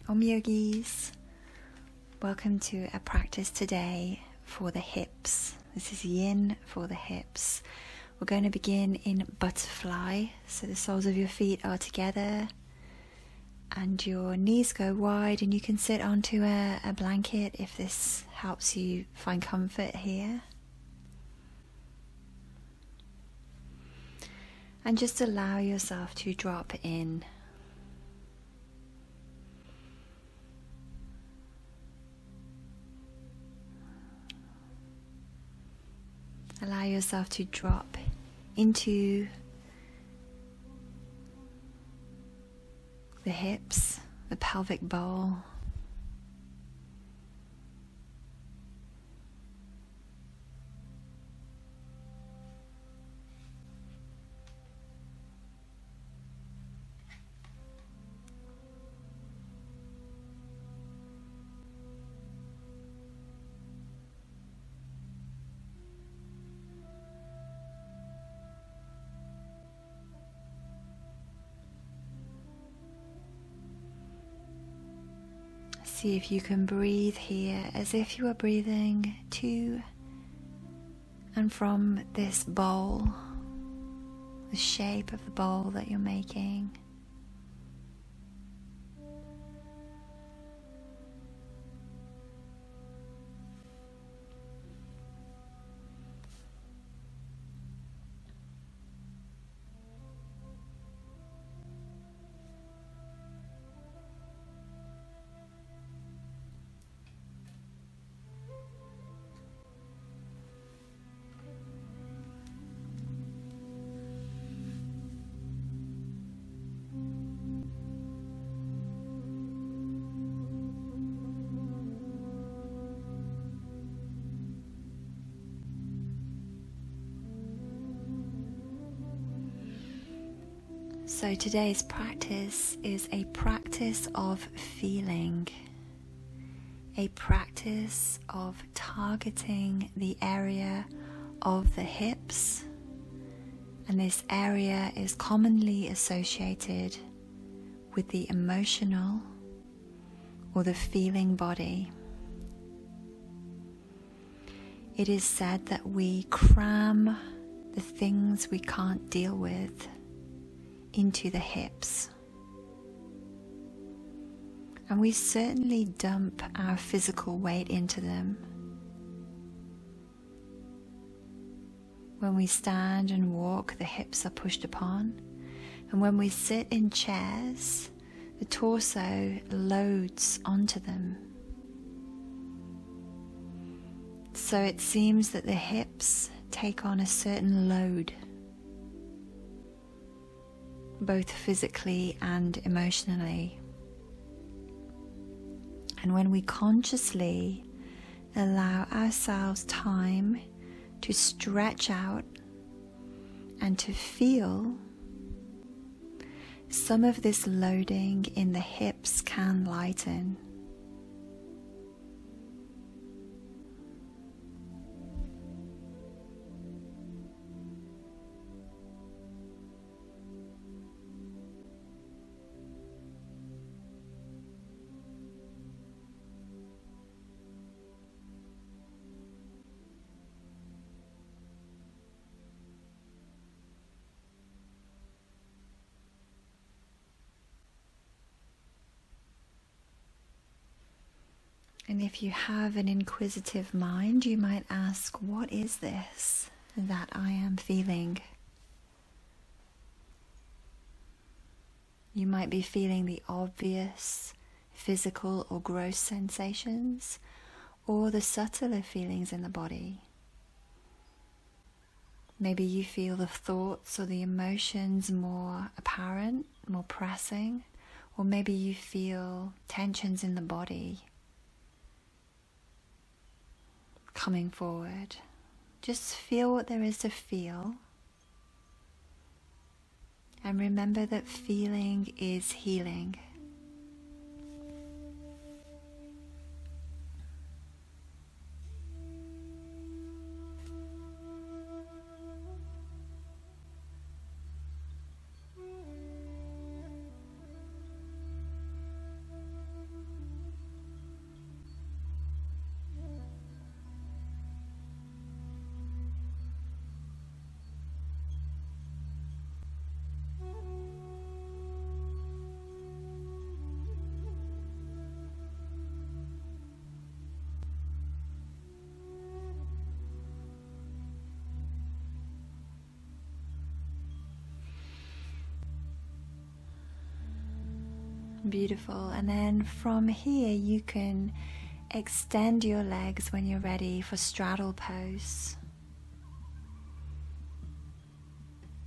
Om Yogis, welcome to a practice today for the hips. This is yin for the hips. We're going to begin in butterfly, so the soles of your feet are together and your knees go wide, and you can sit onto a blanket if this helps you find comfort here. And just allow yourself to drop in. Allow yourself to drop into the hips, the pelvic bowl. See if you can breathe here as if you are breathing to and from this bowl, the shape of the bowl that you're making. So today's practice is a practice of feeling, a practice of targeting the area of the hips, and this area is commonly associated with the emotional or the feeling body. It is said that we cram the things we can't deal with into the hips. And we certainly dump our physical weight into them. When we stand and walk, the hips are pushed upon. And when we sit in chairs, the torso loads onto them. So it seems that the hips take on a certain load, both physically and emotionally. And when we consciously allow ourselves time to stretch out and to feel, some of this loading in the hips can lighten. And if you have an inquisitive mind, you might ask, what is this that I am feeling? You might be feeling the obvious physical or gross sensations, or the subtler feelings in the body. Maybe you feel the thoughts or the emotions more apparent, more pressing, or maybe you feel tensions in the body coming forward. Just feel what there is to feel, and remember that feeling is healing. Beautiful. And then from here you can extend your legs when you're ready for straddle pose.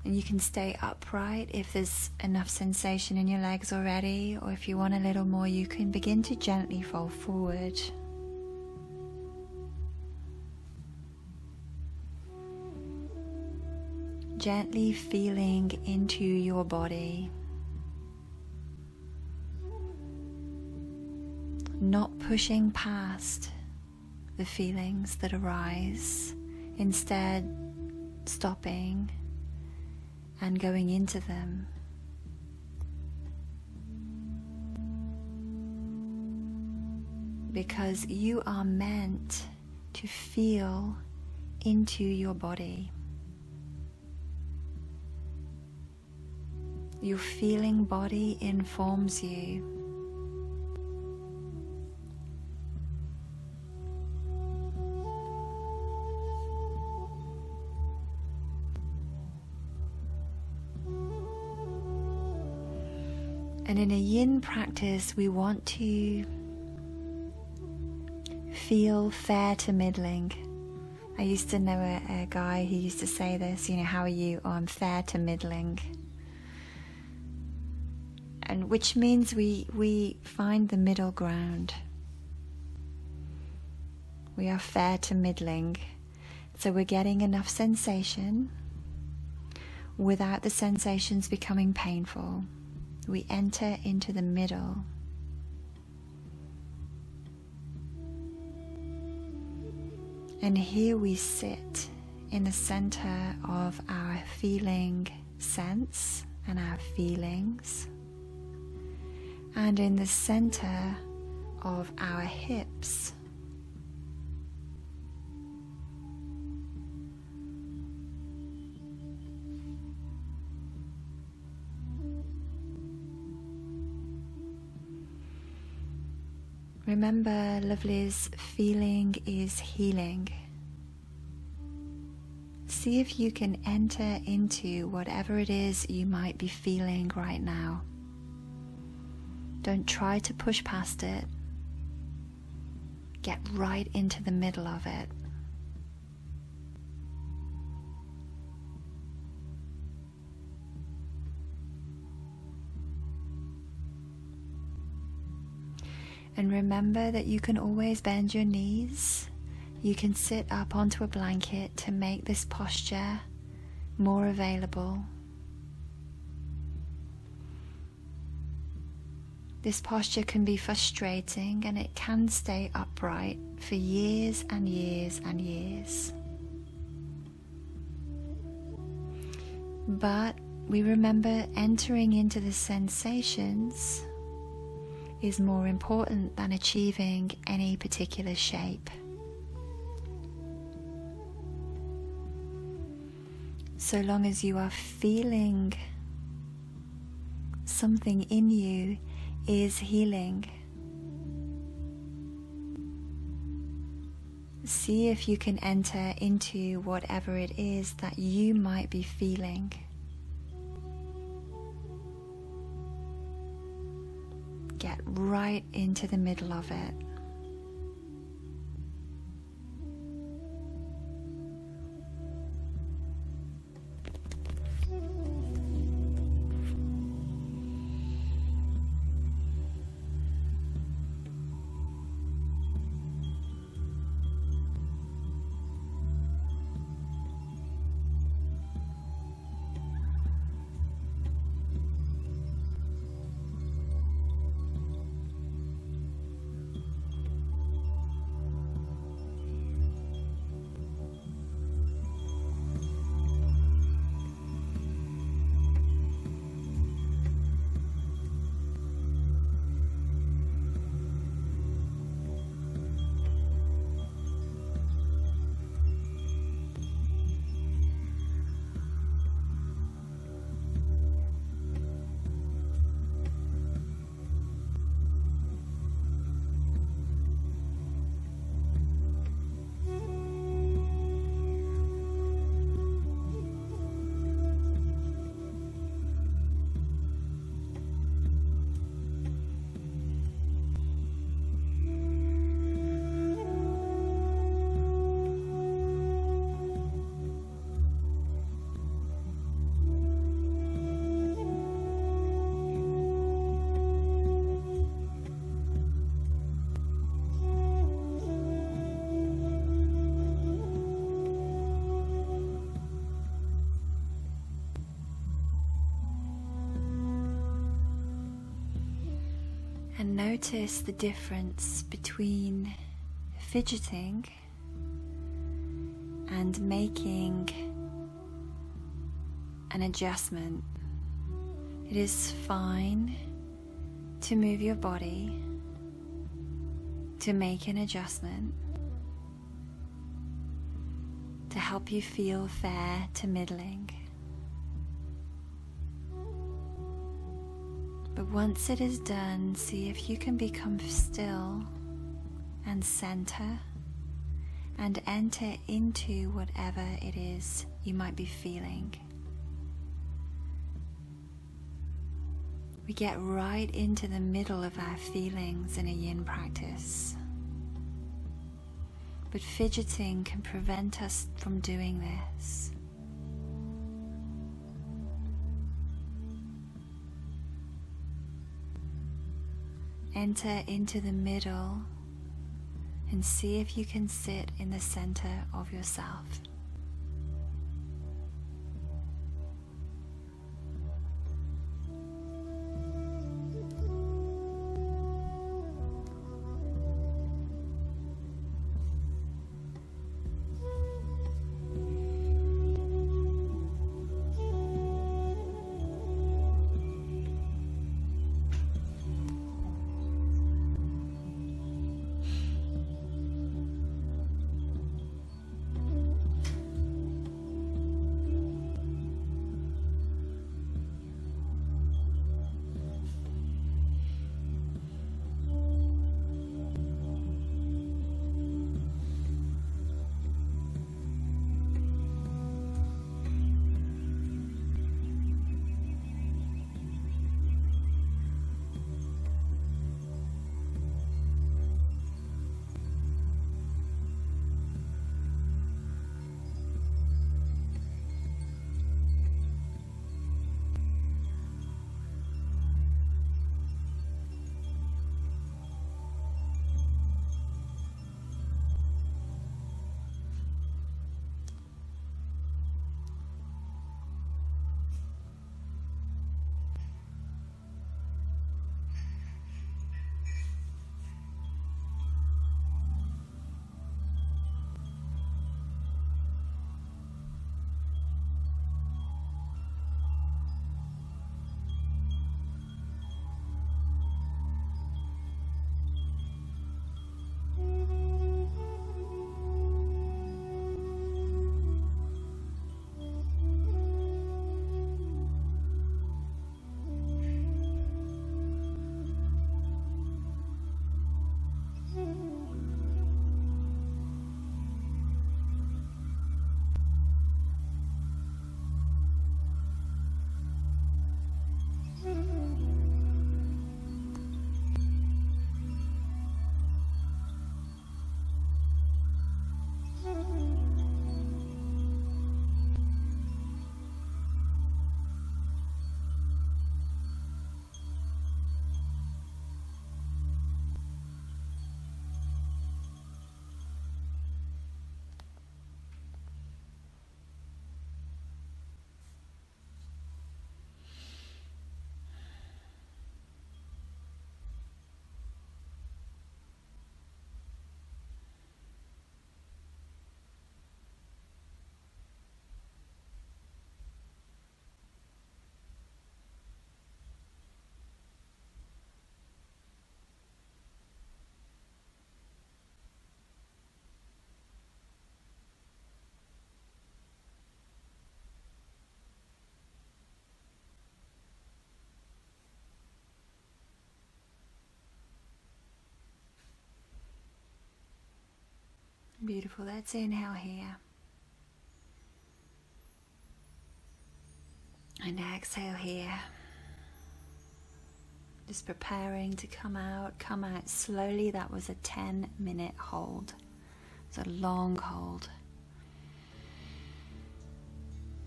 And you can stay upright if there's enough sensation in your legs already, or if you want a little more, you can begin to gently fold forward. Gently feeling into your body. Not pushing past the feelings that arise, instead stopping and going into them. Because you are meant to feel into your body. Your feeling body informs you. And in a yin practice, we want to feel fair to middling. I used to know a guy who used to say this, how are you? Oh, I'm fair to middling. And which means we find the middle ground. We are fair to middling. So we're getting enough sensation without the sensations becoming painful. We enter into the middle. And here we sit in the center of our feeling sense and our feelings, and in the center of our hips. Remember, lovelies, feeling is healing. See if you can enter into whatever it is you might be feeling right now. Don't try to push past it. Get right into the middle of it. And remember that you can always bend your knees. You can sit up onto a blanket to make this posture more available. This posture can be frustrating, and it can stay upright for years and years and years. But we remember entering into the sensations is more important than achieving any particular shape. So long as you are feeling something in you is healing. See if you can enter into whatever it is that you might be feeling. Get right into the middle of it. And notice the difference between fidgeting and making an adjustment. It is fine to move your body, to make an adjustment, to help you feel fair to middling. But once it is done, see if you can become still and center and enter into whatever it is you might be feeling. We get right into the middle of our feelings in a yin practice. But fidgeting can prevent us from doing this. Enter into the middle and see if you can sit in the center of yourself. Beautiful. Let's inhale here. And exhale here. Just preparing to come out slowly. That was a 10-minute hold. It's a long hold.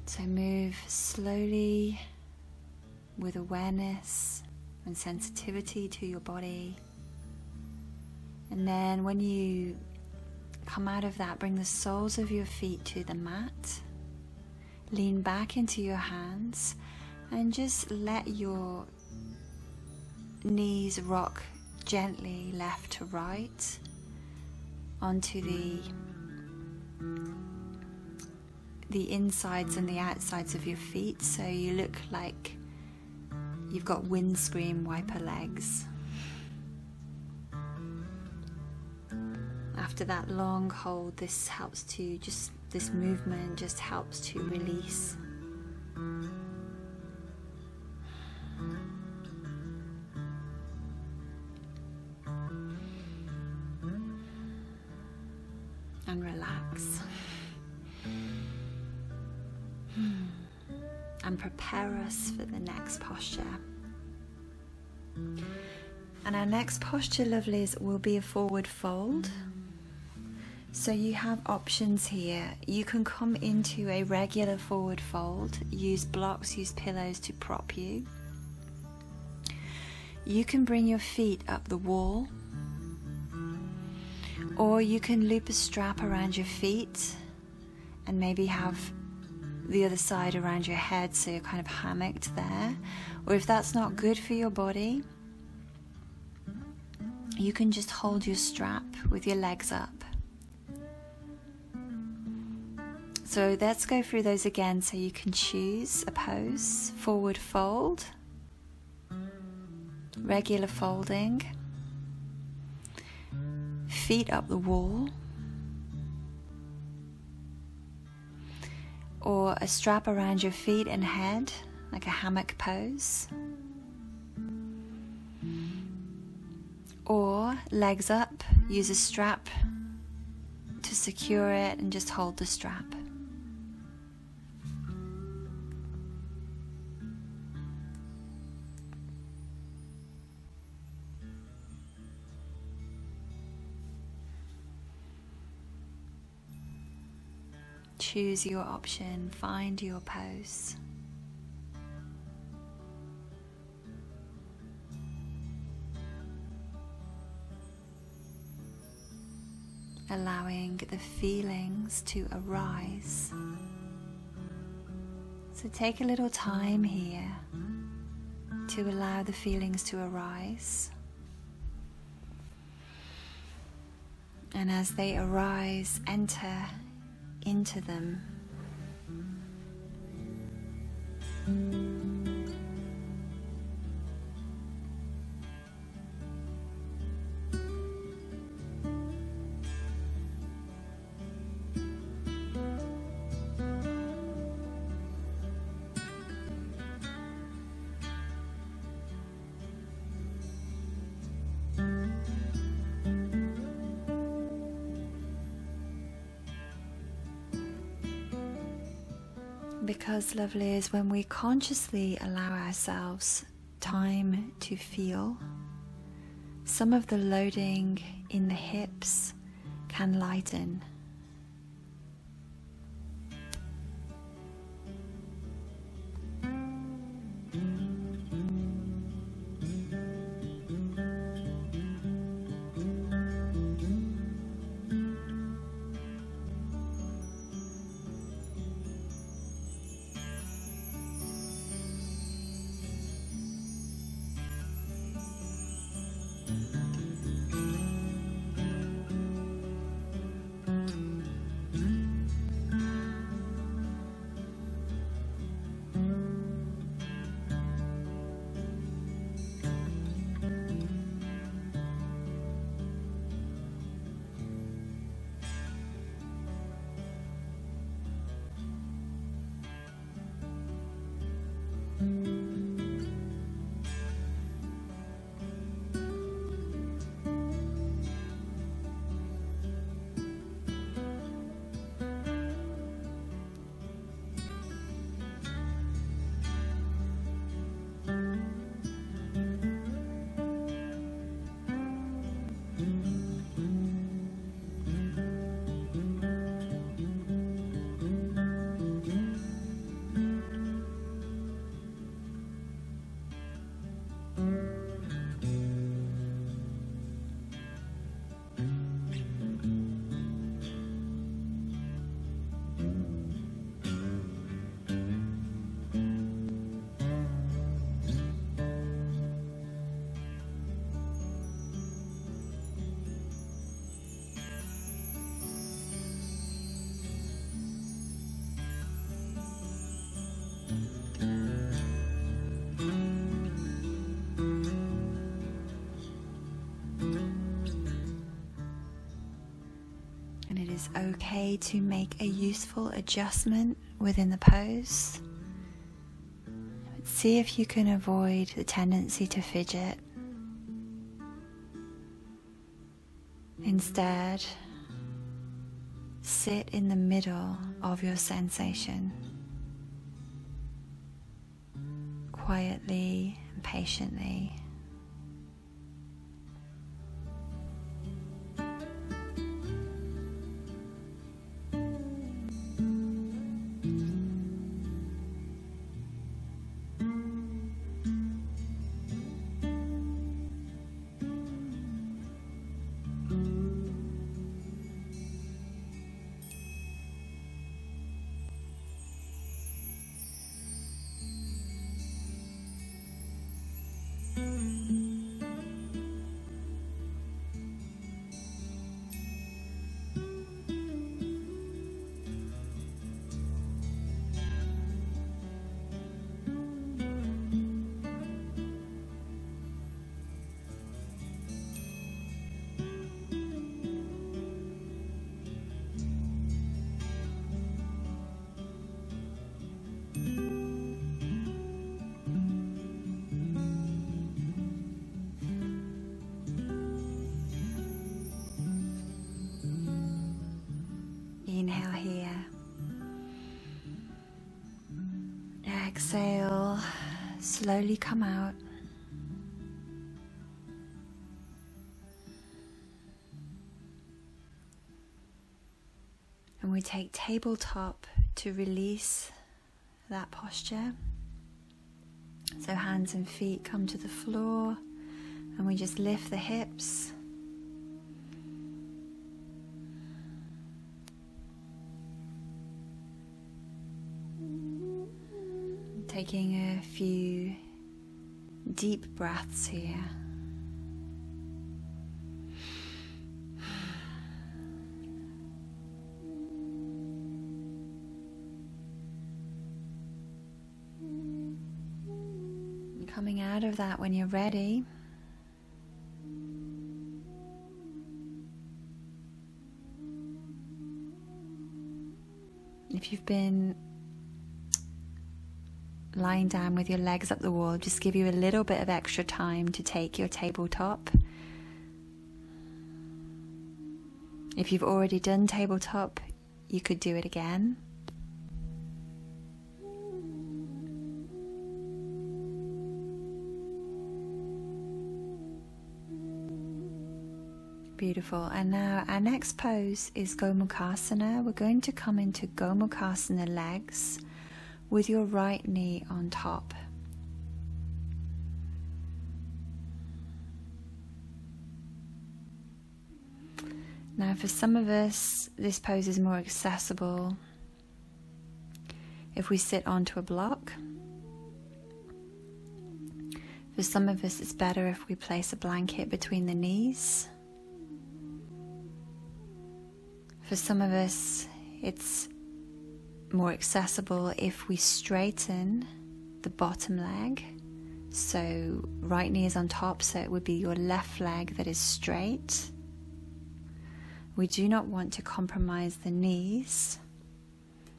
So move slowly with awareness and sensitivity to your body. And then when you come out of that, bring the soles of your feet to the mat. Lean back into your hands and just let your knees rock gently left to right onto the insides and the outsides of your feet, so you look like you've got windscreen wiper legs. After that long hold, this movement just helps to release. And relax. And prepare us for the next posture. And our next posture, lovelies, will be a forward fold. So you have options here. You can come into a regular forward fold, use blocks, use pillows to prop you. You can bring your feet up the wall, or you can loop a strap around your feet and maybe have the other side around your head, so you're kind of hammocked there. Or if that's not good for your body, you can just hold your strap with your legs up. So let's go through those again, so you can choose a pose. Forward fold, regular folding, feet up the wall, or a strap around your feet and head, like a hammock pose, or legs up, use a strap to secure it and just hold the strap. Choose your option, find your pose. Allowing the feelings to arise. So take a little time here to allow the feelings to arise. And as they arise, enter into them. Because, lovelies, when we consciously allow ourselves time to feel, some of the loading in the hips can lighten. it's okay to make a useful adjustment within the pose. See if you can avoid the tendency to fidget. Instead, sit in the middle of your sensation, quietly and patiently. Inhale here. Exhale, slowly come out. And we take tabletop to release that posture. So hands and feet come to the floor and we just lift the hips. Taking a few deep breaths here. And coming out of that when you're ready. If you've been lying down with your legs up the wall, just give you a little bit of extra time to take your tabletop. If you've already done tabletop, you could do it again. Beautiful. And now our next pose is Gomukhasana. We're going to come into Gomukhasana legs with your right knee on top. Now for some of us, this pose is more accessible if we sit onto a block. For some of us, it's better if we place a blanket between the knees. For some of us, it's more accessible if we straighten the bottom leg. So right knee is on top, so it would be your left leg that is straight. We do not want to compromise the knees,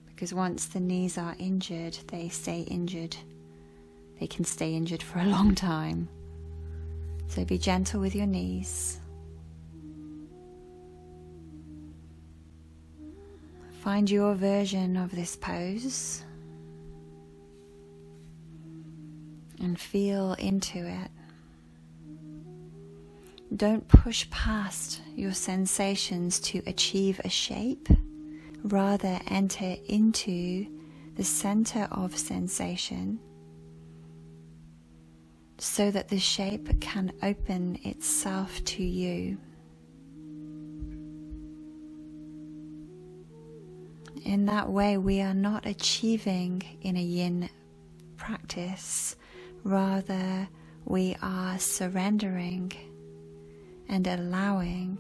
because once the knees are injured, they stay injured. They can stay injured for a long time. So be gentle with your knees. Find your version of this pose and feel into it. Don't push past your sensations to achieve a shape. Rather, enter into the center of sensation so that the shape can open itself to you. In that way, we are not achieving in a yin practice. Rather, we are surrendering and allowing,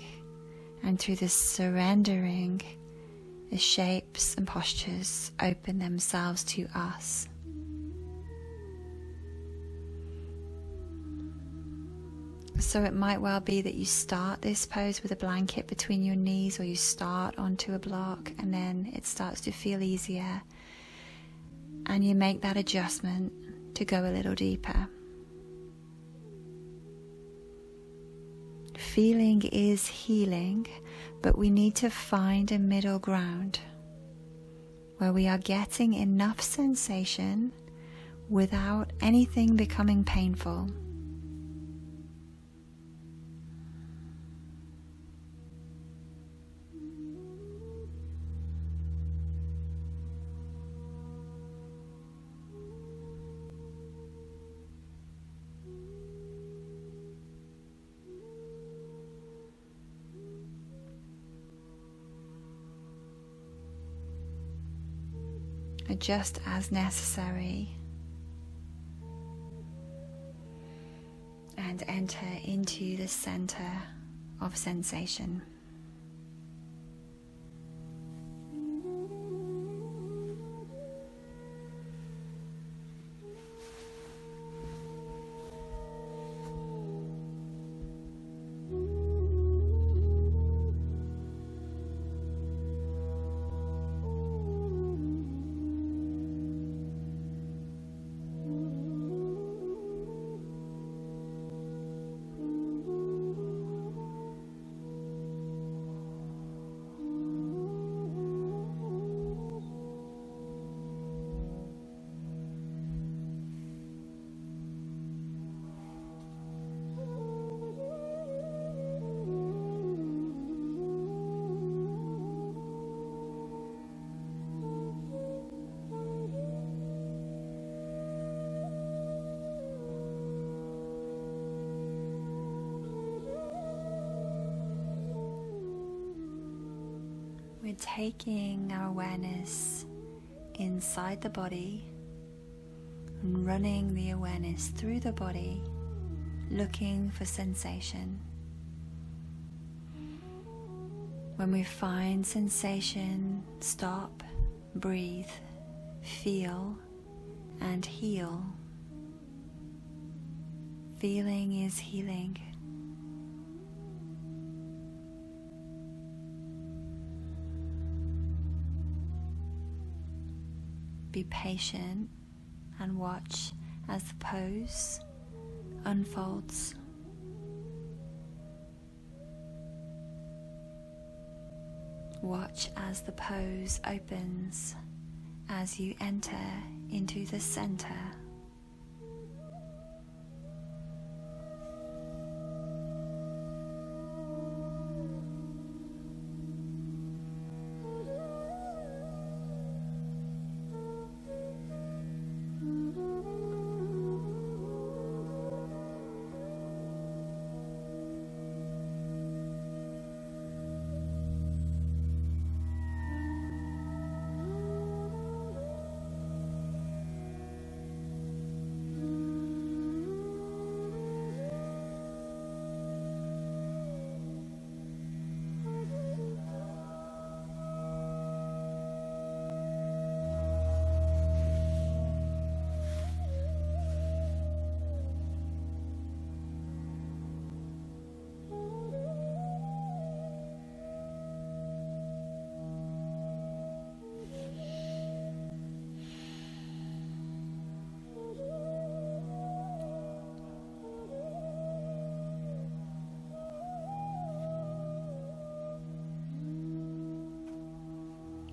and through this surrendering, the shapes and postures open themselves to us. So it might well be that you start this pose with a blanket between your knees, or you start onto a block and then it starts to feel easier, and you make that adjustment to go a little deeper. Feeling is healing, but we need to find a middle ground where we are getting enough sensation without anything becoming painful. Adjust as necessary, and enter into the center of sensation. We're taking our awareness inside the body and running the awareness through the body, looking for sensation. When we find sensation, stop, breathe, feel, and heal. Feeling is healing. Be patient and watch as the pose unfolds. Watch as the pose opens as you enter into the center.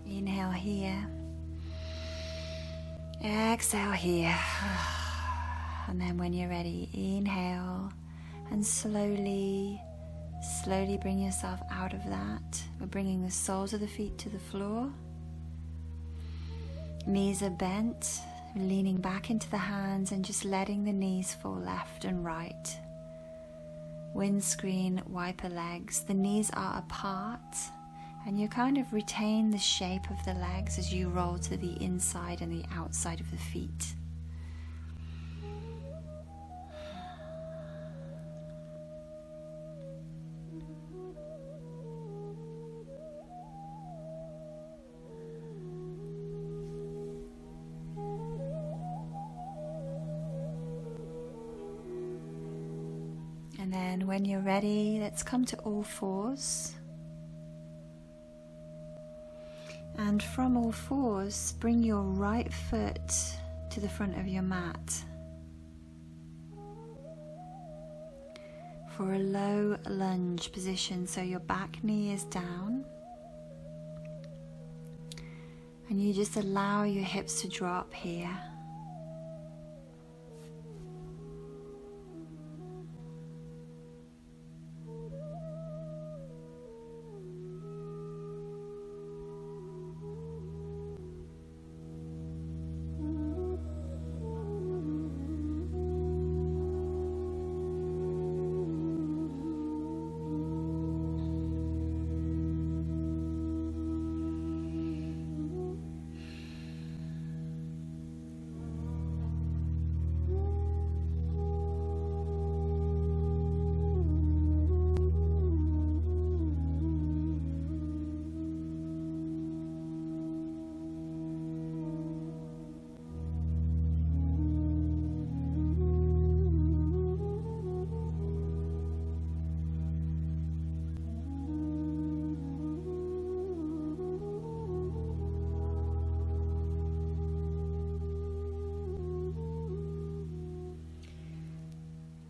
Inhale here, exhale here, and then when you're ready, inhale and slowly bring yourself out of that. We're bringing the soles of the feet to the floor, knees are bent, leaning back into the hands and just letting the knees fall left and right. Windscreen wiper legs, the knees are apart, and you kind of retain the shape of the legs as you roll to the inside and the outside of the feet. And then when you're ready, let's come to all fours. And from all fours, bring your right foot to the front of your mat for a low lunge position. So your back knee is down. And you just allow your hips to drop here.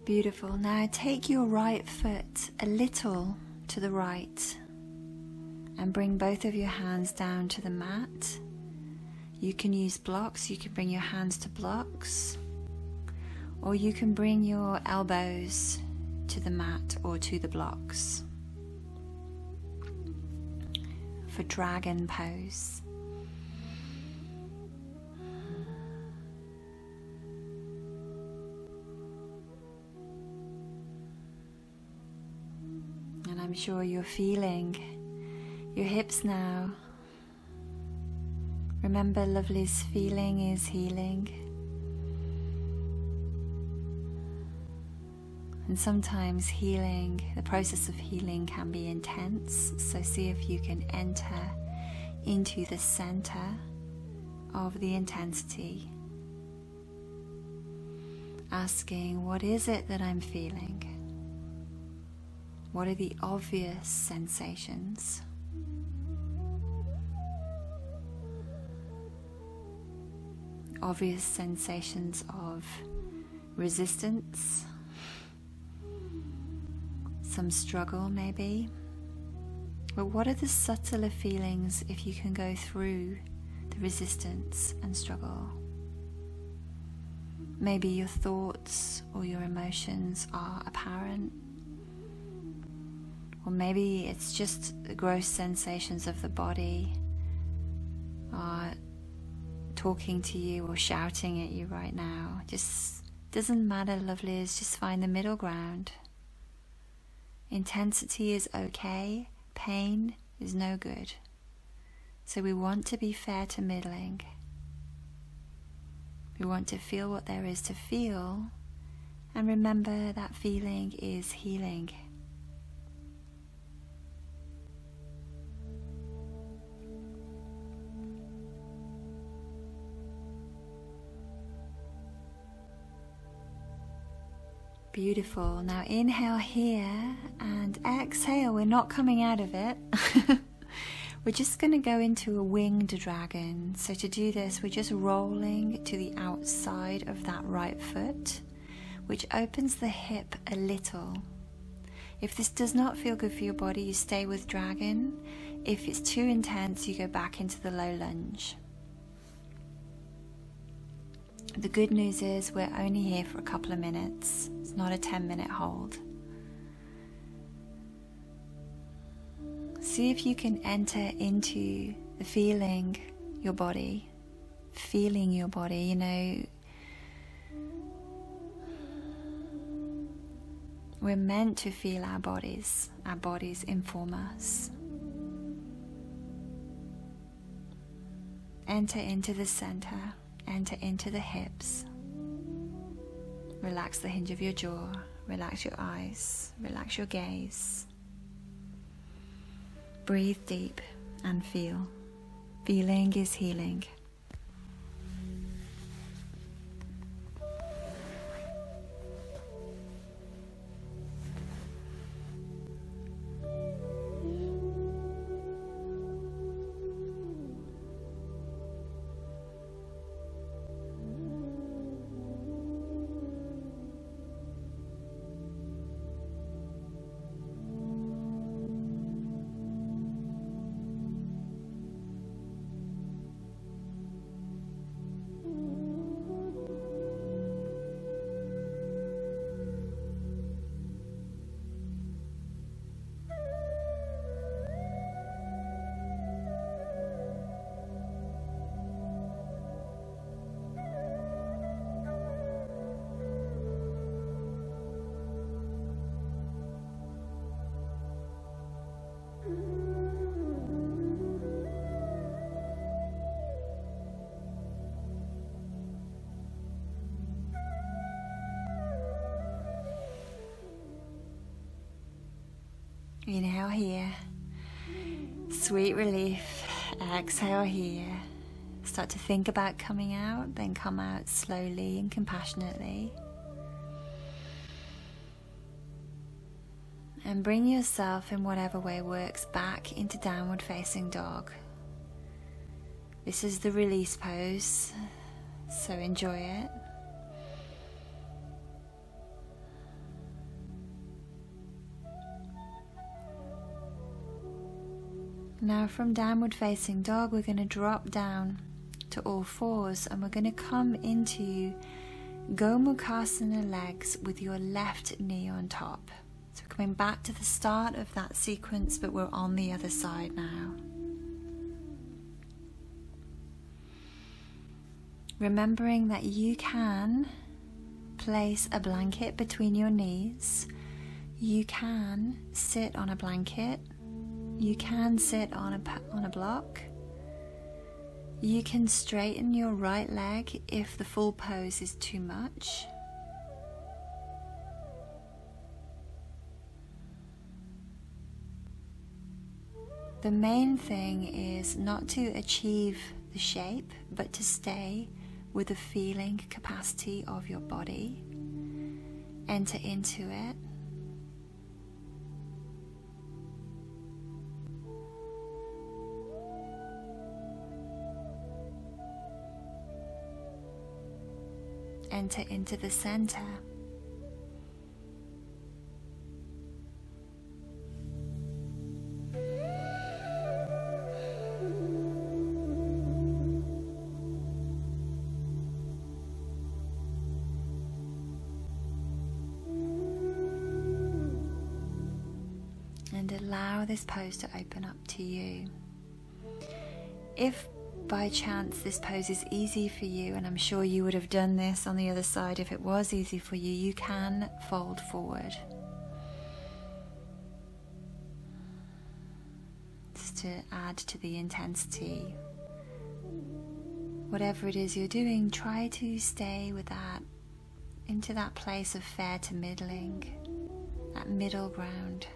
Beautiful. Now take your right foot a little to the right and bring both of your hands down to the mat. You can use blocks, you can bring your hands to blocks, or you can bring your elbows to the mat or to the blocks for dragon pose. I'm sure you're feeling your hips now. Remember, Lovely's feeling is healing. And sometimes healing, the process of healing can be intense. So see if you can enter into the center of the intensity. Asking, what is it that I'm feeling? What are the obvious sensations? Obvious sensations of resistance, some struggle maybe. But what are the subtler feelings if you can go through the resistance and struggle? Maybe your thoughts or your emotions are apparent. Or maybe it's just the gross sensations of the body are talking to you or shouting at you right now. Just doesn't matter, lovelies, just find the middle ground. Intensity is okay, pain is no good. So we want to be fair to middling. We want to feel what there is to feel, and remember that feeling is healing. Beautiful. Now inhale here and exhale. We're not coming out of it. We're just going to go into a winged dragon. So to do this, we're just rolling to the outside of that right foot, which opens the hip a little. If this does not feel good for your body, you stay with dragon. If it's too intense, you go back into the low lunge. The good news is we're only here for a couple of minutes. It's not a 10-minute hold. See if you can enter into the feeling your body, you know. We're meant to feel our bodies inform us. Enter into the center. Enter into the hips. Relax the hinge of your jaw. Relax your eyes. Relax your gaze. Breathe deep and feel. Feeling is healing. Inhale here. Sweet relief. Exhale here. Start to think about coming out, then come out slowly and compassionately. And bring yourself, in whatever way works, back into downward facing dog. This is the release pose, so enjoy it. Now from downward facing dog, we're going to drop down to all fours and we're going to come into Gomukhasana legs with your left knee on top. So we're coming back to the start of that sequence, but we're on the other side now. Remembering that you can place a blanket between your knees, you can sit on a blanket, you can sit on a block, you can straighten your right leg if the full pose is too much. The main thing is not to achieve the shape, but to stay with the feeling capacity of your body. Enter into it. Enter into the center. And allow this pose to open up to you. If by chance this pose is easy for you, and I'm sure you would have done this on the other side if it was easy for you, you can fold forward. Just to add to the intensity. Whatever it is you're doing, try to stay with that, into that place of fair to middling, that middle ground.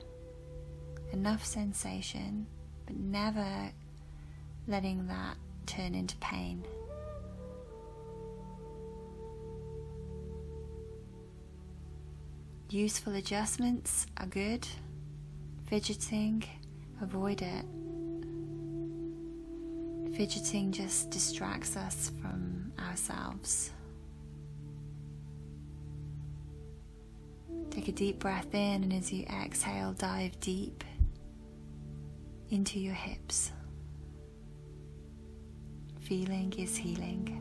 Enough sensation, but never letting that turn into pain. Useful adjustments are good. Fidgeting, avoid it. Fidgeting just distracts us from ourselves. Take a deep breath in, and as you exhale, dive deep into your hips. Feeling is healing.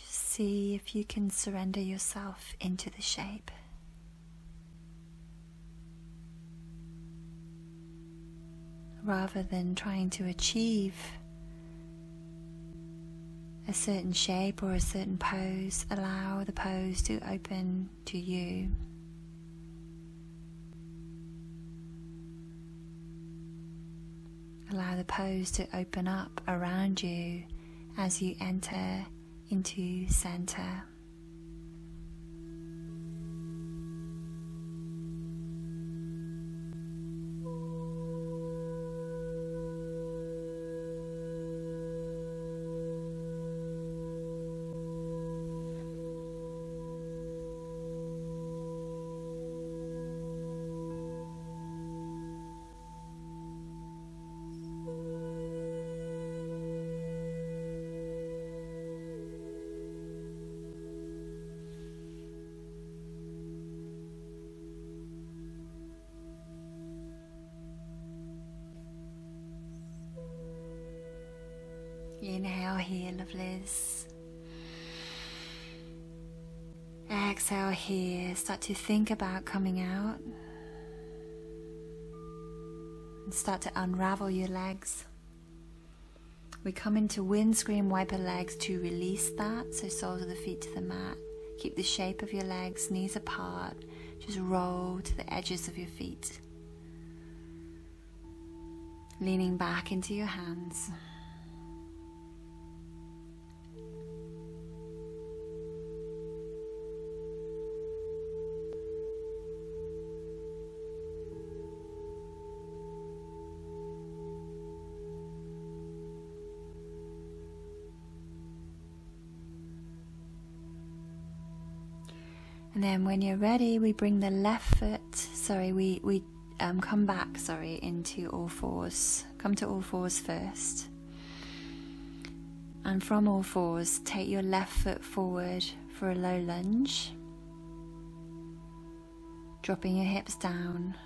See if you can surrender yourself into the shape. Rather than trying to achieve a certain shape or a certain pose, allow the pose to open to you. Allow the pose to open up around you as you enter into center. Inhale here, lovelies. Exhale here. Start to think about coming out. And start to unravel your legs. We come into windscreen wiper legs to release that. So soles of the feet to the mat. Keep the shape of your legs, knees apart. Just roll to the edges of your feet. Leaning back into your hands. And then when you're ready, we bring the left foot, we come back, into all fours. Come to all fours first. And from all fours, take your left foot forward for a low lunge. Dropping your hips down.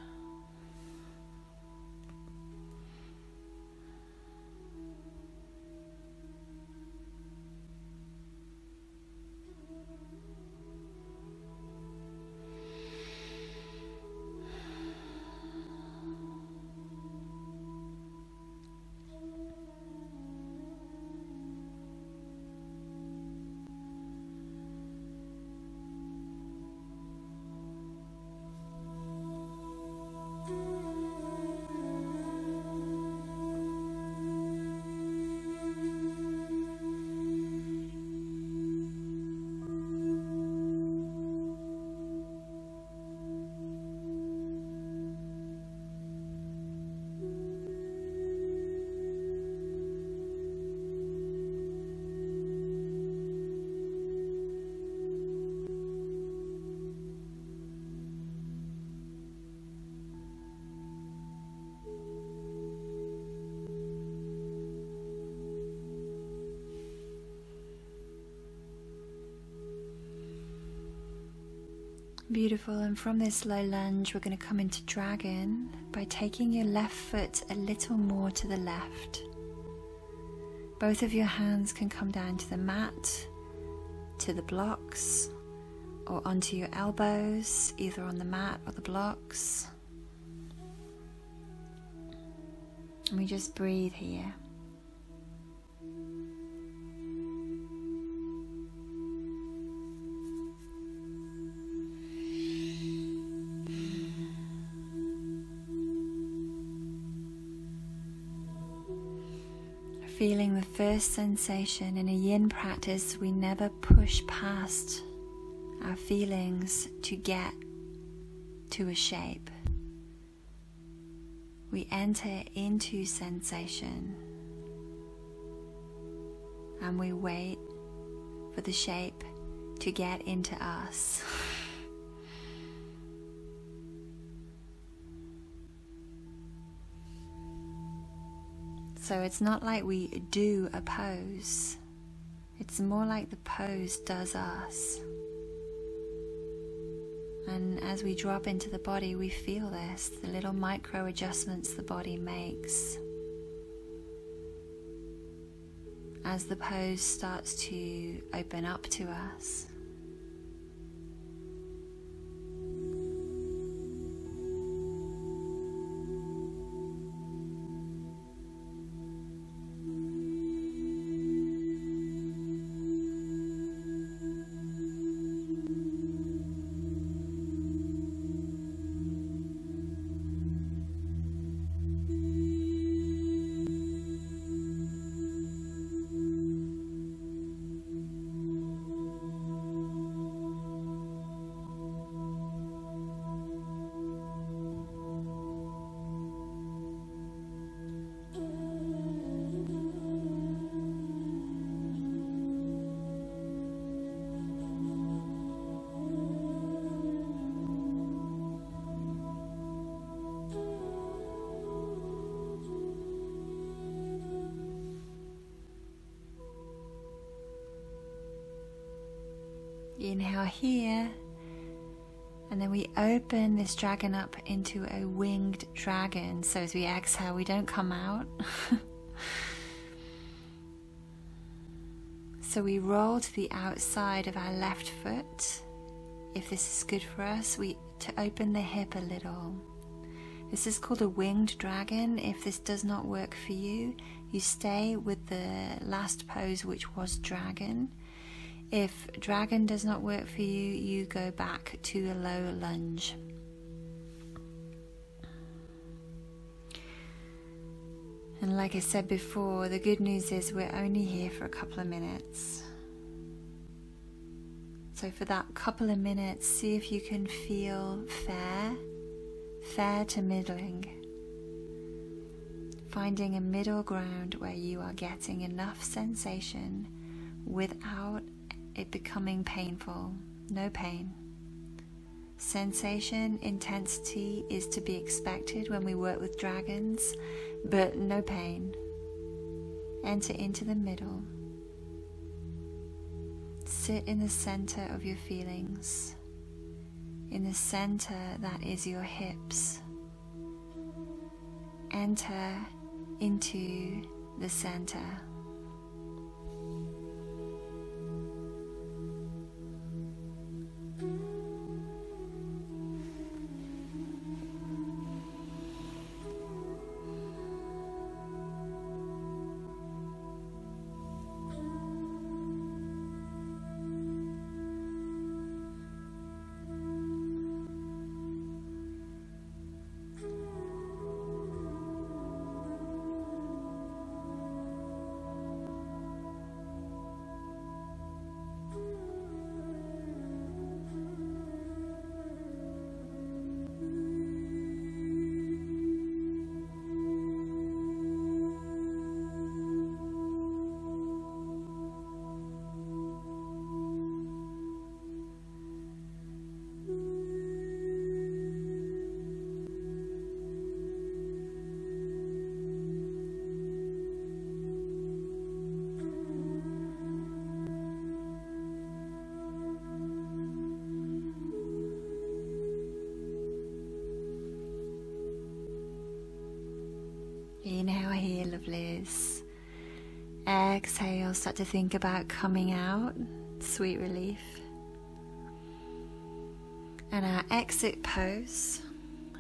Beautiful, and from this low lunge we're going to come into dragon by taking your left foot a little more to the left. Both of your hands can come down to the mat, to the blocks, or onto your elbows, either on the mat or the blocks. And we just breathe here. Feeling the first sensation. In a yin practice, we never push past our feelings to get to a shape. We enter into sensation and we wait for the shape to get into us. So it's not like we do a pose, it's more like the pose does us. And as we drop into the body, we feel this, the little micro adjustments the body makes as the pose starts to open up to us. Inhale here. And then we open this dragon up into a winged dragon. So as we exhale, we don't come out. So we roll to the outside of our left foot. If this is good for us, to open the hip a little. This is called a winged dragon. If this does not work for you, you stay with the last pose, which was dragon. If dragon does not work for you, you go back to a low lunge. And like I said before, the good news is we're only here for a couple of minutes. So for that couple of minutes, see if you can feel fair to middling. Finding a middle ground where you are getting enough sensation without it becoming painful. No pain. Sensation, intensity is to be expected when we work with dragons, but no pain. Enter into the middle. Sit in the center of your feelings. In the center that is your hips. Enter into the center. Inhale here, lovelies. Exhale, start to think about coming out. Sweet relief. And our exit pose,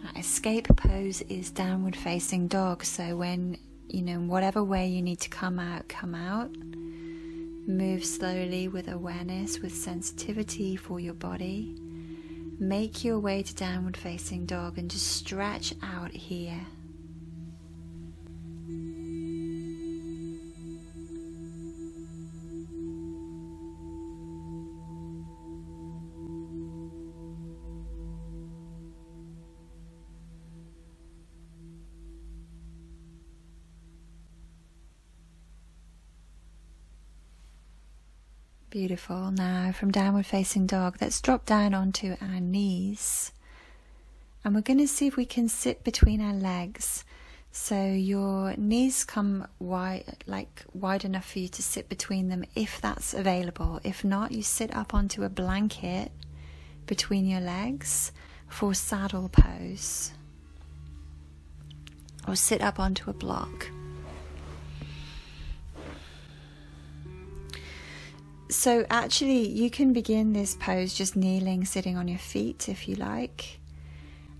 our escape pose is downward facing dog. So when, whatever way you need to come out, come out. Move slowly with awareness, with sensitivity for your body. Make your way to downward facing dog and just stretch out here. Beautiful. Now from downward facing dog, let's drop down onto our knees. And we're going to see if we can sit between our legs. So your knees come wide enough for you to sit between them if that's available. If not, you sit up onto a blanket between your legs for saddle pose. Or sit up onto a block. So actually you can begin this pose just kneeling, sitting on your feet if you like.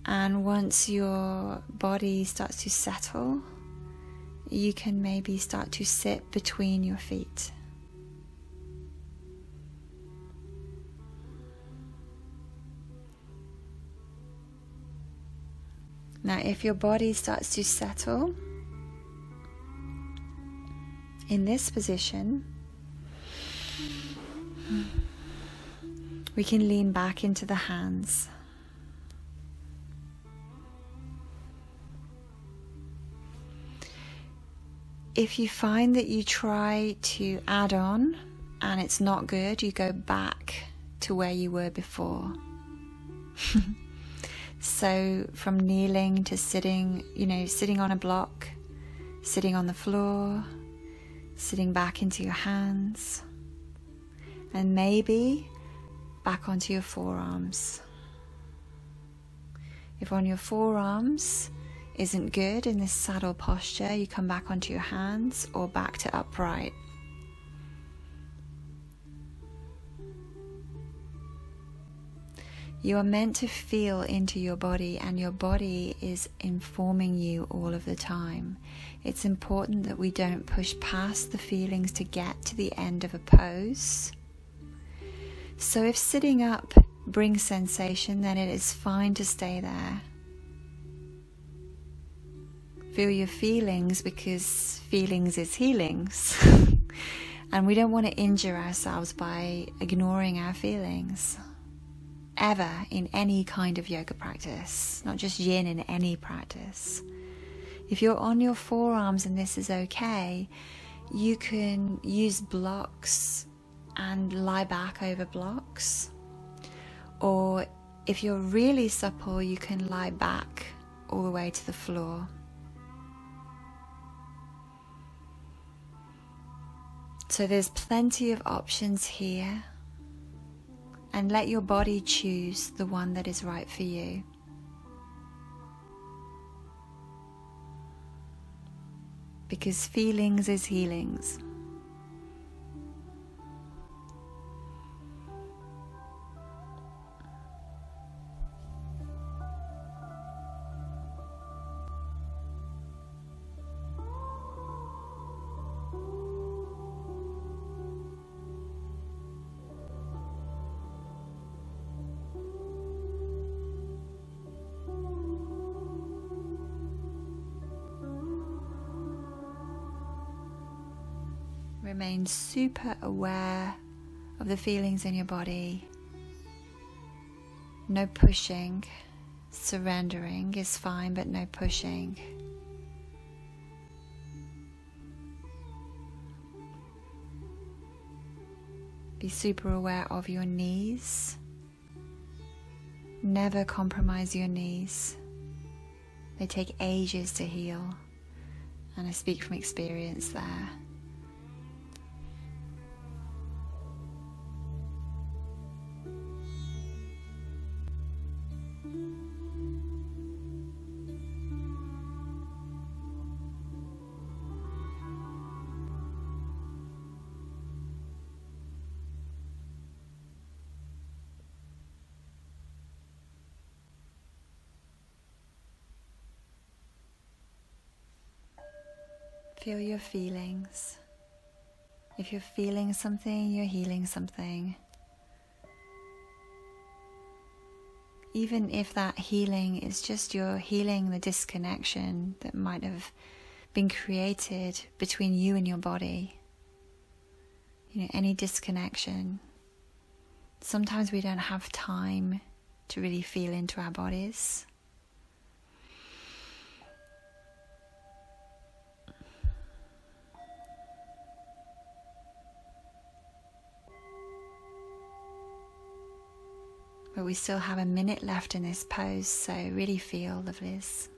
And once your body starts to settle, you can maybe start to sit between your feet. Now if your body starts to settle in this position, we can lean back into the hands. If you find that you try to add on and it's not good, you go back to where you were before. So from kneeling to sitting, sitting on a block, sitting on the floor, sitting back into your hands. And maybe back onto your forearms. If on your forearms isn't good in this saddle posture, you come back onto your hands or back to upright. You are meant to feel into your body, and your body is informing you all of the time. It's important that we don't push past the feelings to get to the end of a pose. So if sitting up brings sensation, then it is fine to stay there. Feel your feelings, because feelings is healings. And we don't want to injure ourselves by ignoring our feelings. Ever, in any kind of yoga practice, not just yin, in any practice. If you're on your forearms and this is okay, you can use blocks and lie back over blocks. Or if you're really supple, you can lie back all the way to the floor. So there's plenty of options here. And let your body choose the one that is right for you. Because feelings is healings. Remain super aware of the feelings in your body. No pushing. Surrendering is fine, but no pushing. Be super aware of your knees. Never compromise your knees. They take ages to heal, and I speak from experience there. Feel your feelings. If you're feeling something, you're healing something. Even if that healing is just you're healing the disconnection that might have been created between you and your body. You know, any disconnection. Sometimes we don't have time to really feel into our bodies. But we still have a minute left in this pose, so really feel the bliss.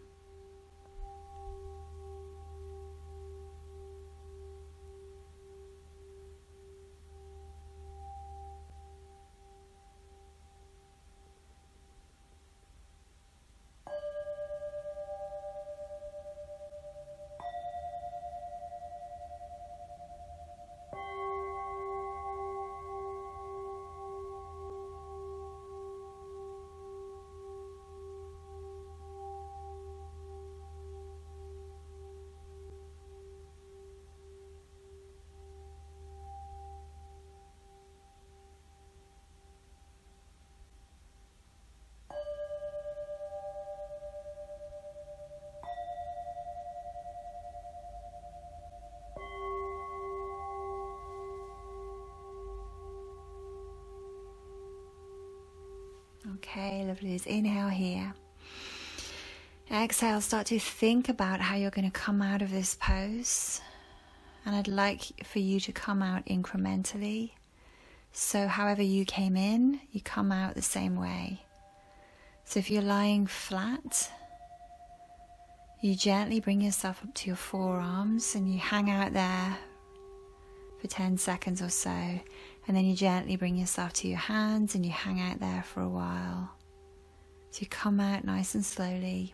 Okay, lovely. Inhale here. Exhale, start to think about how you're going to come out of this pose. And I'd like for you to come out incrementally. So however you came in, you come out the same way. So if you're lying flat, you gently bring yourself up to your forearms and you hang out there for 10 seconds or so. And then you gently bring yourself to your hands and you hang out there for a while. So you come out nice and slowly.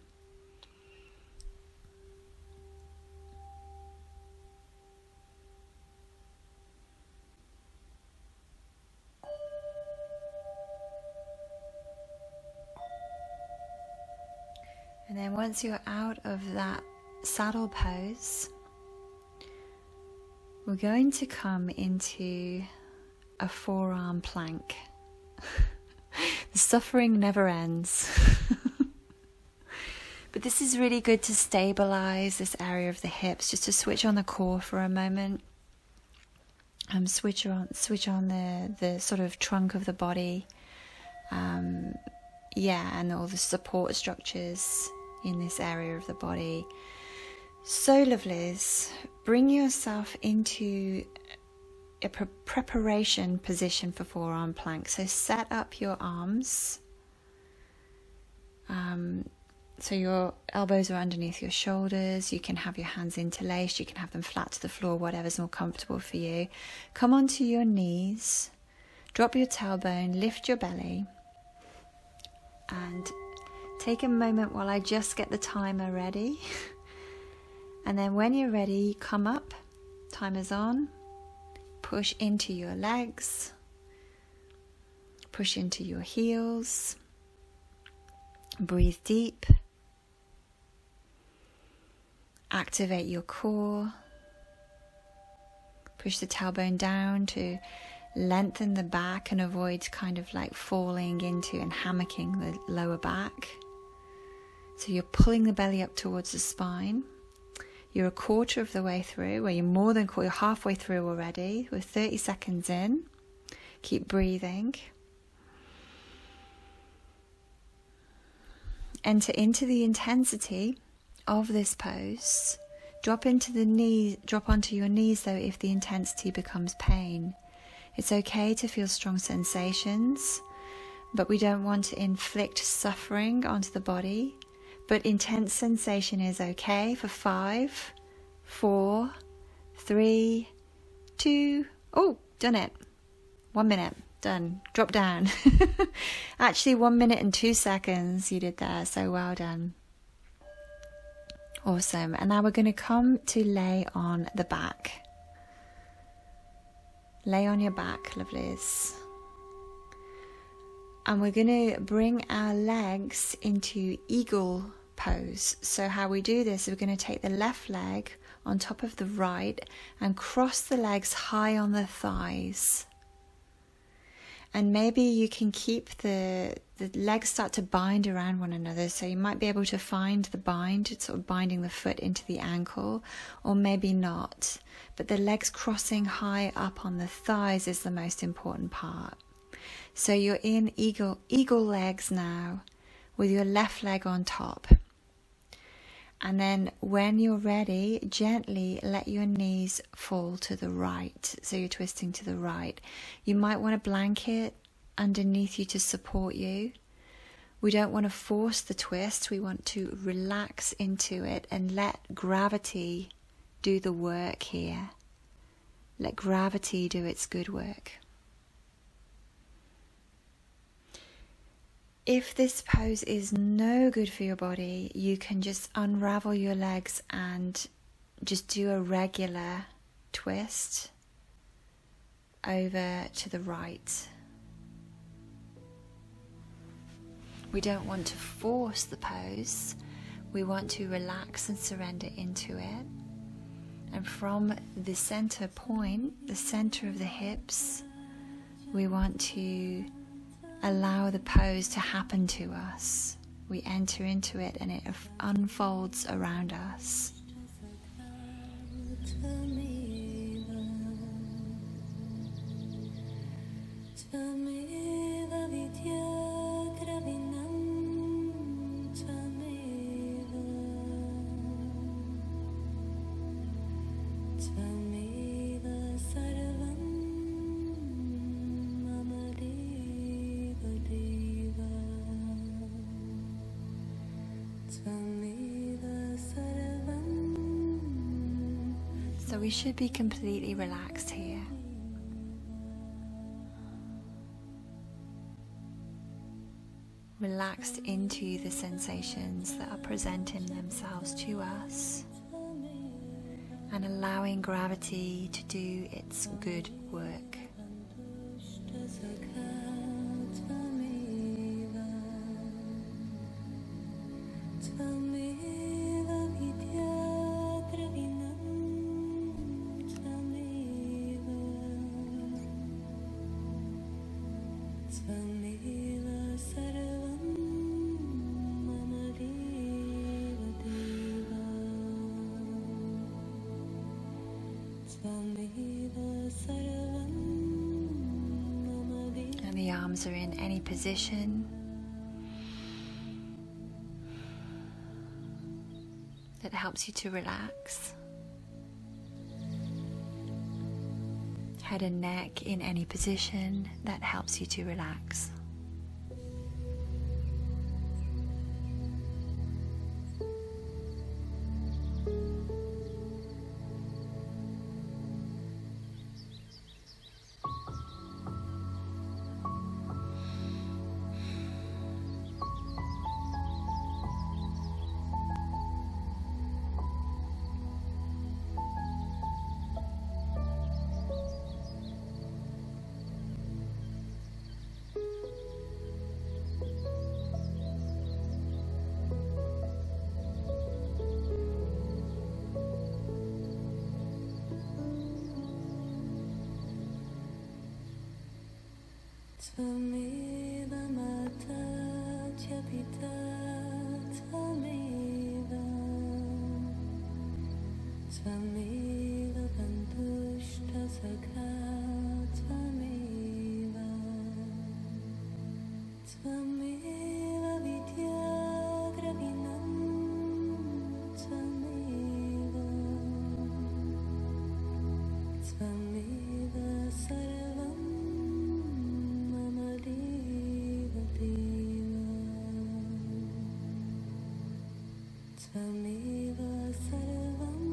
And then once you're out of that saddle pose, we're going to come into a forearm plank. The suffering never ends. But this is really good to stabilize this area of the hips, just to switch on the core for a moment. Switch on the sort of trunk of the body. And all the support structures in this area of the body. So lovelies, bring yourself into a preparation position for forearm plank. So set up your arms. So your elbows are underneath your shoulders. You can have your hands interlaced. You can have them flat to the floor, whatever's more comfortable for you. Come onto your knees. Drop your tailbone. Lift your belly. And take a moment while I just get the timer ready. And then when you're ready, come up. Timer's on. Push into your legs. Push into your heels. Breathe deep. Activate your core. Push the tailbone down to lengthen the back and avoid kind of like falling into and hammocking the lower back. So you're pulling the belly up towards the spine. You're a quarter of the way through, or you're halfway through already. We're 30 seconds in. Keep breathing. Enter into the intensity of this pose. Drop onto your knees though if the intensity becomes pain. It's okay to feel strong sensations, but we don't want to inflict suffering onto the body. But intense sensation is okay for 5, 4, 3, 2, done it. 1 minute, done. Drop down. Actually 1 minute and 2 seconds you did there, so well done. Awesome. And now we're going to come to lay on the back. Lay on your back, lovelies. And we're going to bring our legs into eagle pose. So how we do this, we're going to take the left leg on top of the right and cross the legs high on the thighs. And maybe you can keep the legs start to bind around one another. So you might be able to find the bind, it's sort of binding the foot into the ankle, or maybe not. But the legs crossing high up on the thighs is the most important part. So you're in eagle legs now with your left leg on top. And then when you're ready, gently let your knees fall to the right. So you're twisting to the right. You might want a blanket underneath you to support you. We don't want to force the twist. We want to relax into it and let gravity do the work here. Let gravity do its good work. If this pose is no good for your body, you can just unravel your legs and just do a regular twist over to the right. We don't want to force the pose. We want to relax and surrender into it. And from the center point, the center of the hips, we want to allow the pose to happen to us. We enter into it and it unfolds around us. So we should be completely relaxed here. relaxed into the sensations that are presenting themselves to us, and allowing gravity to do its good work. And the arms are in any position that helps you to relax. Head and neck in any position that helps you to relax. Tvameva Mata Cha Pita Tvameva Tvameva Bantushta Sakha Tvameva Tvameva Vidya Dravinam Tvameva Tvameva Sarvam Tvameva sarvam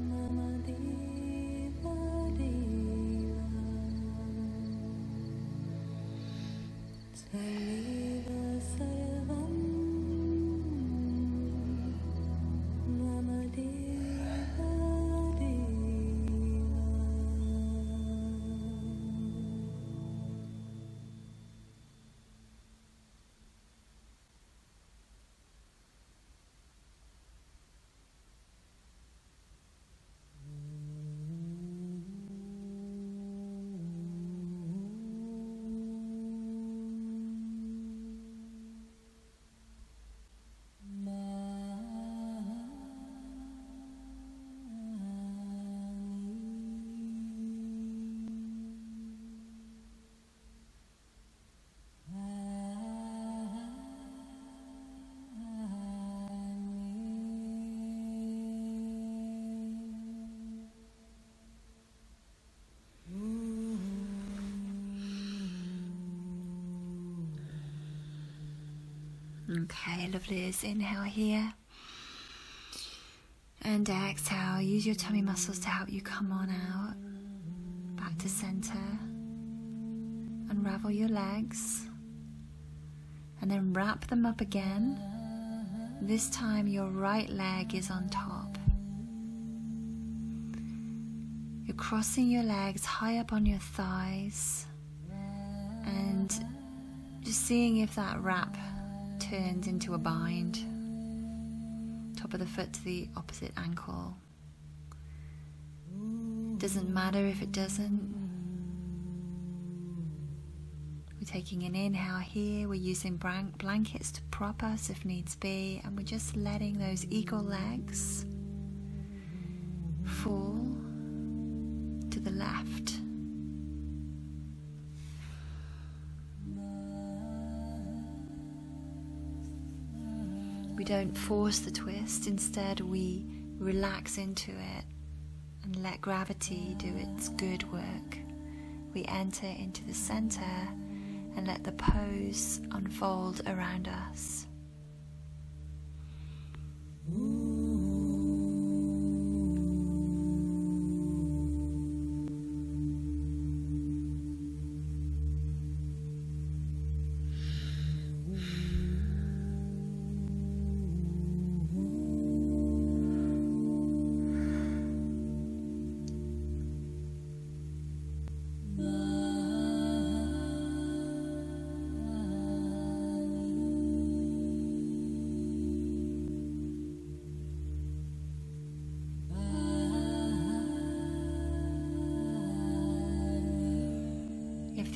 mama deva deva Tvameva sarvam mama deva deva. Okay, lovely. Let's inhale here. And exhale. Use your tummy muscles to help you come on out. Back to center. Unravel your legs. And then wrap them up again. This time your right leg is on top. You're crossing your legs high up on your thighs. And just seeing if that wrap turns into a bind. Top of the foot to the opposite ankle. Doesn't matter if it doesn't. We're taking an inhale here. We're using blankets to prop us if needs be, and we're just letting those eagle legs fall to the left. We don't force the twist, instead we relax into it and let gravity do its good work. We enter into the center and let the pose unfold around us.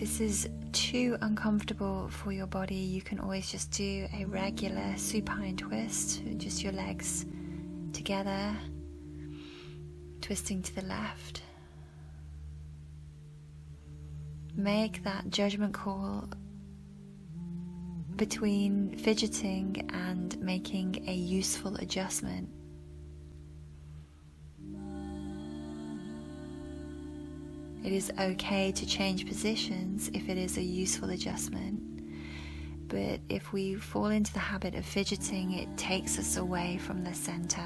this is too uncomfortable for your body, you can always just do a regular supine twist, just your legs together, twisting to the left. Make that judgment call between fidgeting and making a useful adjustment. It is okay to change positions if it is a useful adjustment, but if we fall into the habit of fidgeting, it takes us away from the center.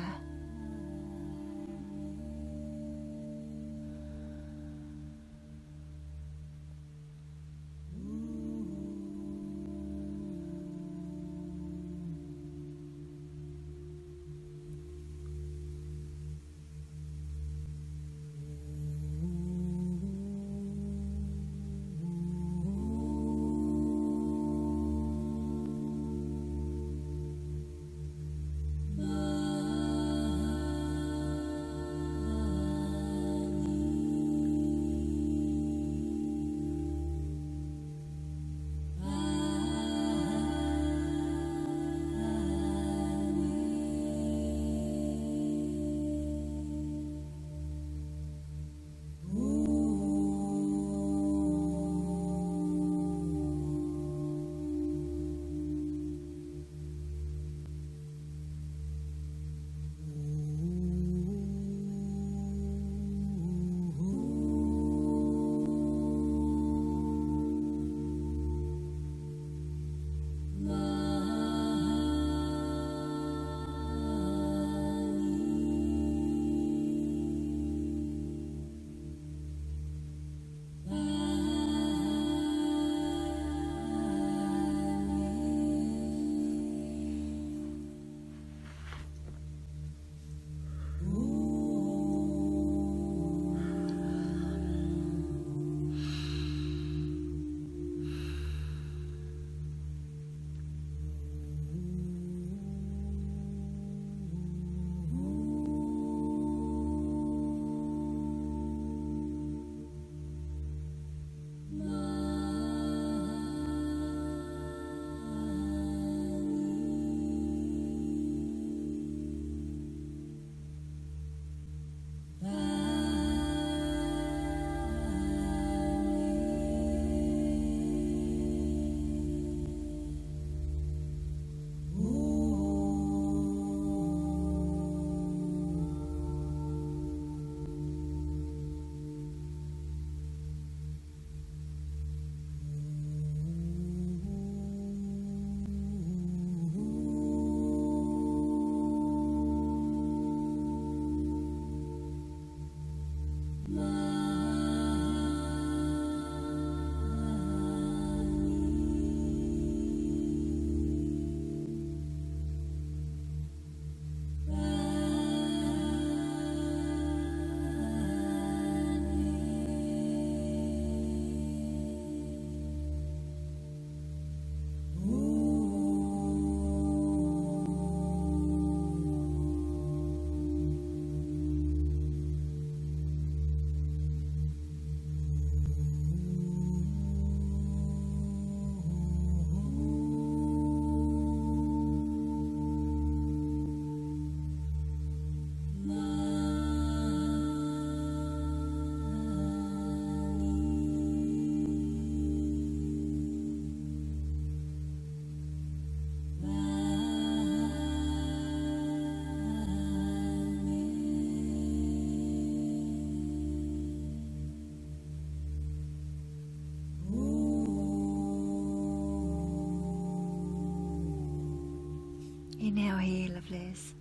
Inhale here, lovelies.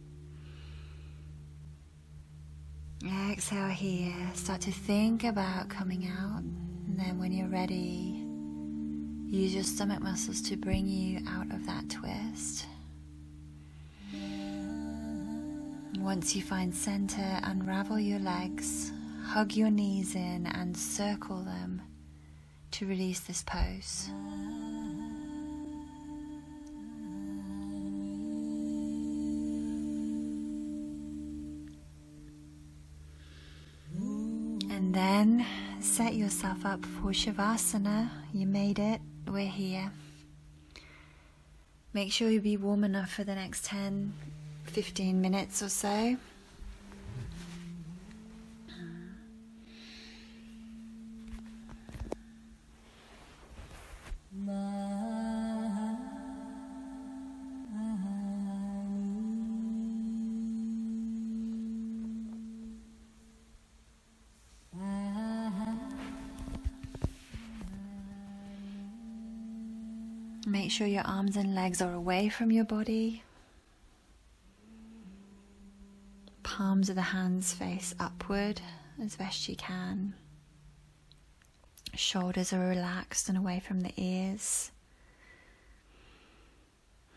Exhale here. Start to think about coming out. And then when you're ready, use your stomach muscles to bring you out of that twist. Once you find center, unravel your legs, hug your knees in and circle them to release this pose. And then set yourself up for Shavasana. You made it, we're here. Make sure you be warm enough for the next 10-15 minutes or so. Make sure your arms and legs are away from your body. Palms of the hands face upward as best you can. Shoulders are relaxed and away from the ears.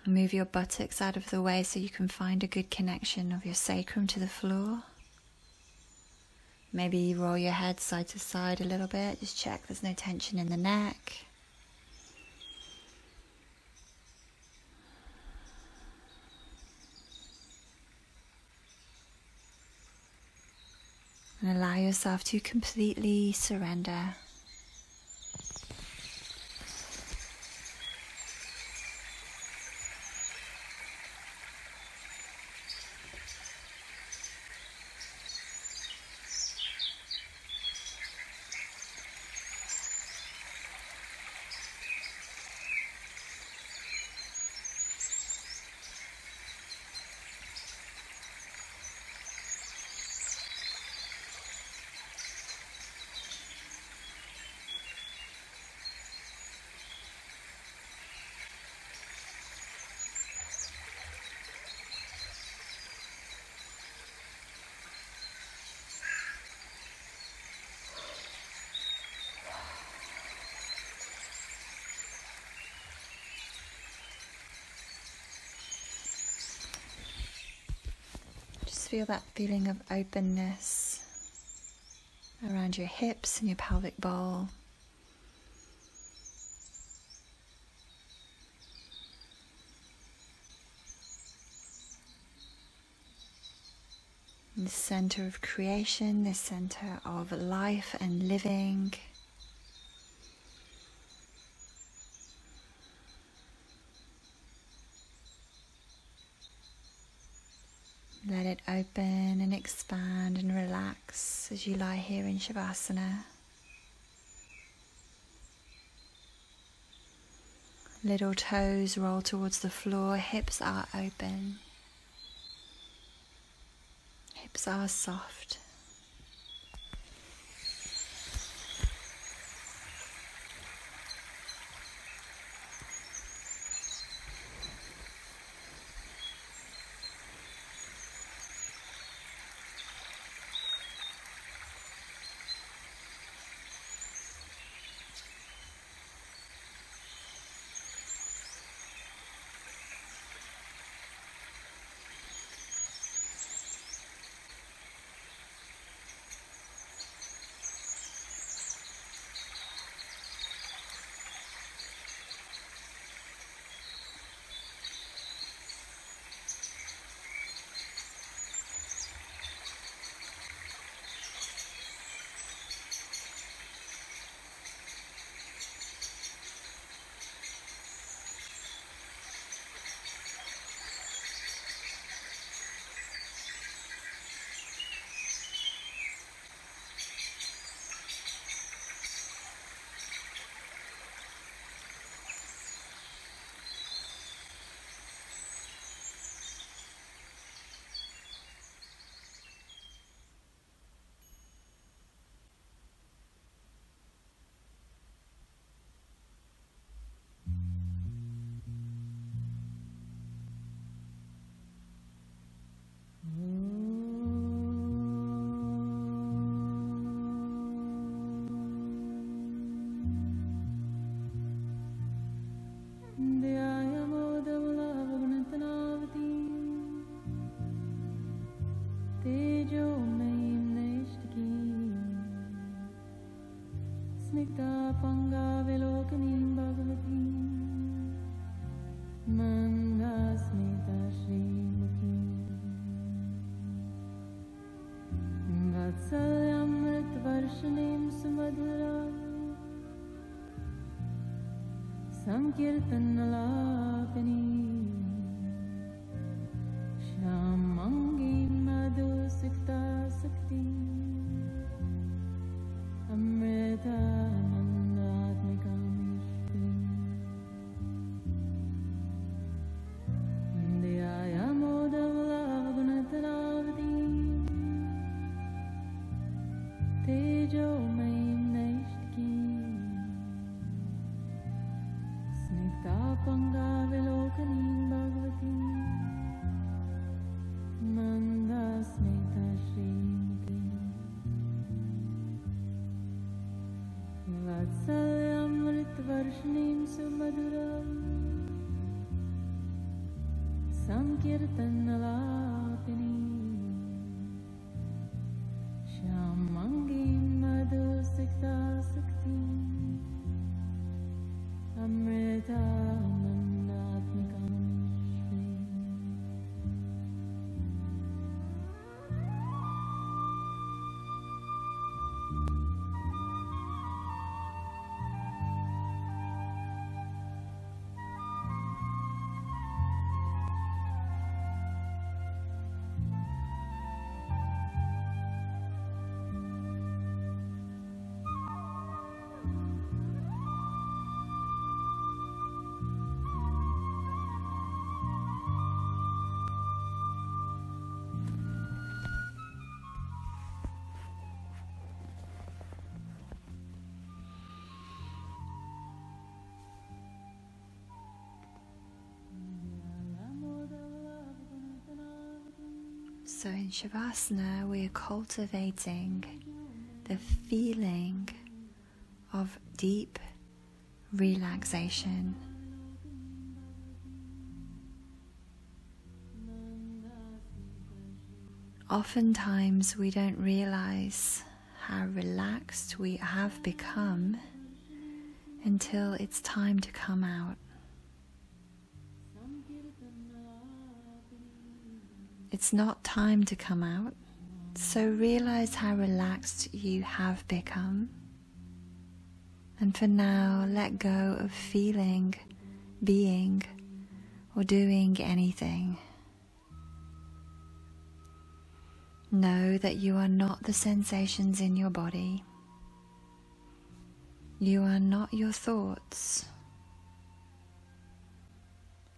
Move your buttocks out of the way so you can find a good connection of your sacrum to the floor. Maybe roll your head side to side a little bit. Just check there's no tension in the neck. And allow yourself to completely surrender. Feel that feeling of openness around your hips and your pelvic bowl. The center of creation, the center of life and living. Let it open and expand and relax as you lie here in Shavasana. Little toes roll towards the floor, hips are open. Hips are soft. Vatsalyamrit varshanim Sumaduram Sankirtanalapani Shamangi Madhu Sikta Sakti Amrita Nandatmikam Dhyaya Modavala Tejo Maim Naishtki Snigdha Panga Vilokani Bhagavati Manda Snigdha Srimati Vatsalyam Ritvarshnim Sumaduram Sankirtanalapini Shamangi Madhu Sikta Sakti Amrita Nandatmikam Shri So in Shavasana, we are cultivating the feeling of deep relaxation. Oftentimes we don't realize how relaxed we have become until it's time to come out. It's not time to come out, so realize how relaxed you have become. And for now, let go of feeling, being, or doing anything. Know that you are not the sensations in your body. You are not your thoughts.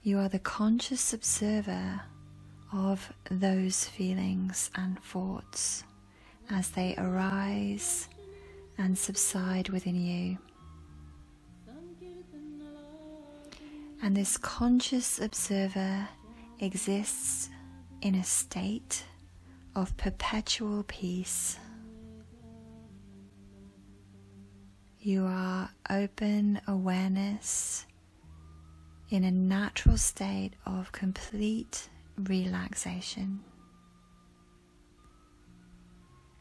You are the conscious observer of those feelings and thoughts as they arise and subside within you. And this conscious observer exists in a state of perpetual peace. You are open awareness in a natural state of complete relaxation.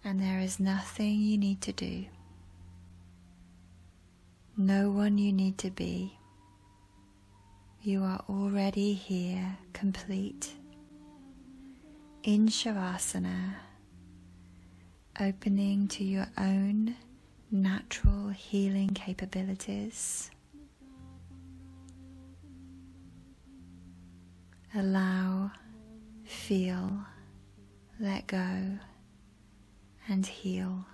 And there is nothing you need to do, no one you need to be. You are already here, complete, in Shavasana, opening to your own natural healing capabilities. Allow, feel, let go, and heal.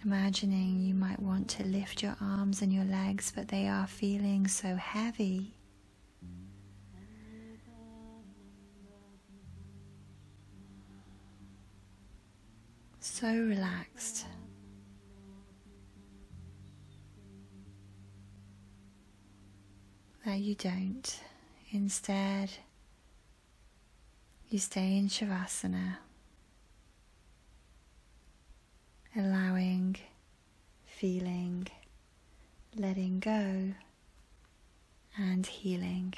Imagining you might want to lift your arms and your legs, but they are feeling so heavy. So relaxed. That you don't. Instead, you stay in Shavasana, allowing, feeling, letting go, and healing.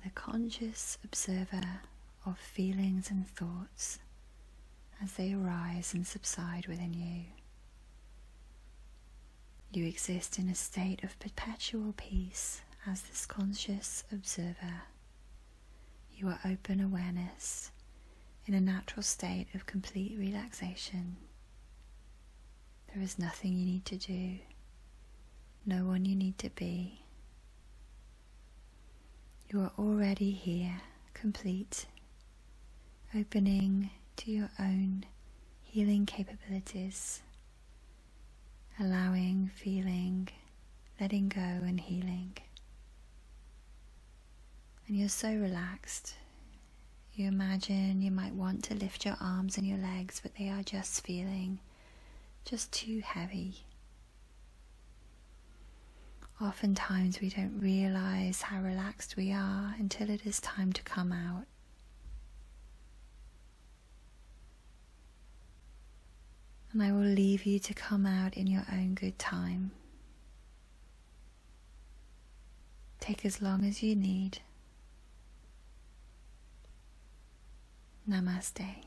the conscious observer of feelings and thoughts as they arise and subside within you. You exist in a state of perpetual peace as this conscious observer. You are open awareness in a natural state of complete relaxation. There is nothing you need to do, no one you need to be. You are already here, complete, opening to your own healing capabilities, allowing, feeling, letting go and healing. And you're so relaxed. You imagine you might want to lift your arms and your legs, but they are just feeling just too heavy. Oftentimes we don't realize how relaxed we are until it is time to come out. And I will leave you to come out in your own good time. Take as long as you need. Namaste.